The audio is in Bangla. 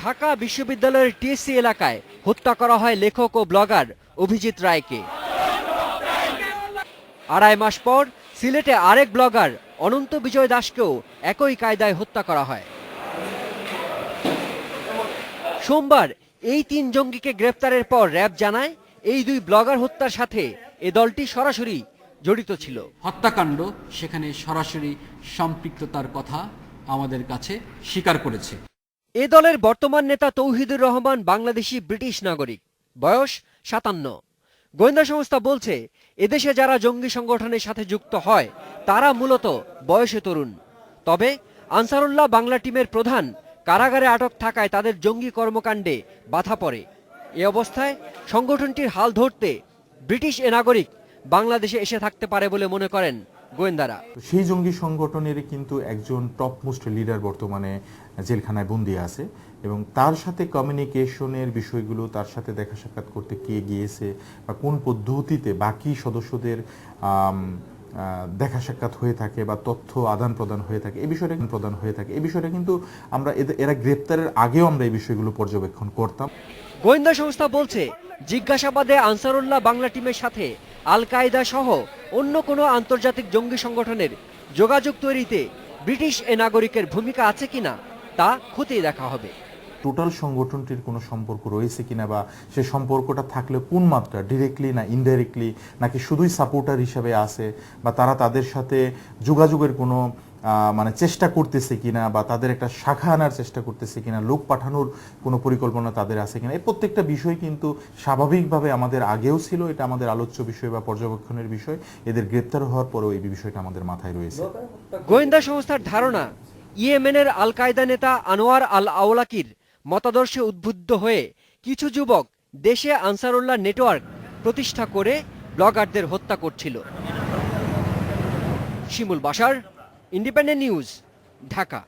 ঢাকা বিশ্ববিদ্যালয়ের টিএসসি এলাকায় হত্যা করা হয় লেখক ও ব্লগার অভিজিৎ রায়কে। 2.5 মাস পর সিলেটে আরেক ব্লগার অনন্ত বিজয় দাসকেও একই কায়দায় হত্যা করা হয়। সোমবার এই 3 জঙ্গিকে গ্রেপ্তারের পর র্যাব জানায় এই 2 ব্লগার হত্যার সাথে এ দলটি সরাসরি জড়িত ছিল। হত্যাকাণ্ড সেখানে সরাসরি সম্পৃক্ততার কথা আমাদের কাছে স্বীকার করেছে। এ দলের বর্তমান নেতা তৌহিদুর রহমান বাংলাদেশি ব্রিটিশ নাগরিক, বয়স 57। গোয়েন্দা সংস্থা বলছে এদেশে যারা জঙ্গি সংগঠনের সাথে যুক্ত হয় তারা মূলত বয়সে তরুণ। তবে আনসারুল্লাহ বাংলা টিমের প্রধান কারাগারে আটক থাকায় তাদের জঙ্গি কর্মকাণ্ডে বাধা পড়ে। এ অবস্থায় সংগঠনটির হাল ধরতে ব্রিটিশ এ নাগরিক বাংলাদেশে এসে থাকতে পারে বলে মনে করেন গোয়েন্দারা। সেই জঙ্গি সংগঠনের কিন্তু একজন টপ মোস্ট লিডার বর্তমানে জেলখানায় বন্দী আছে এবং তার সাথে কমিউনিকেশনের বিষয়গুলো, তার সাথে দেখা সাক্ষাৎ করতে কে গিয়েছে বা কোন পদ্ধতিতে বাকি সদস্যদের দেখা সাক্ষাৎ হয়ে থাকে বা তথ্য আদান প্রদান হয়ে থাকে, এই বিষয়টা কিন্তু আমরা এরা গ্রেপ্তারের আগেও আমরা এই বিষয়গুলো পর্যবেক্ষণ করতাম। গোয়েন্দা সংস্থা বলছে জিজ্ঞাসাবাদে আনসারুল্লাহ বাংলা টিমের সাথে আল কায়দা সহ অন্য কোনো আন্তর্জাতিক জঙ্গি সংগঠনের যোগাযোগ তৈরিতে ব্রিটিশ এ নাগরিকের ভূমিকা আছে কিনা তা খতিয়ে দেখা হবে। টোটাল সংগঠনটির কোনো সম্পর্ক রয়েছে কিনা বা সে সম্পর্কটা থাকলে কোন মাত্রা, ডিরেক্টলি না ইনডাইরেক্টলি, নাকি শুধুই সাপোর্টার হিসেবে আছে বা তারা তাদের সাথে যোগাযোগের কোনো চেষ্টা করতেছে কিনা বা তাদের একটা শাখা আনার চেষ্টা করতেছে কিনা, লোক পাঠানোর কোনো পরিকল্পনা তাদের আছে কিনা, এই প্রত্যেকটা বিষয় কিন্তু স্বাভাবিকভাবে আমাদের আগেও ছিল। এটা আমাদের আলোচ্য বিষয় বা পর্যবেক্ষণের বিষয়। এদের গ্রেপ্তার হওয়ার পরেও এই বিষয়টা আমাদের মাথায় রয়েছে। গোয়েন্দা সংস্থার ধারণা ইয়েমেনের আল কায়দা নেতা আনোয়ার আল আওলাকির মতাদর্শে উদ্বুদ্ধ হয়ে কিছু যুবক দেশে আনসারুল্লাহ নেটওয়ার্ক প্রতিষ্ঠা করে ব্লগারদের হত্যা করছিল। শিমুল বাশার, ইন্ডিপেন্ডেন্ট নিউজ, ঢাকা।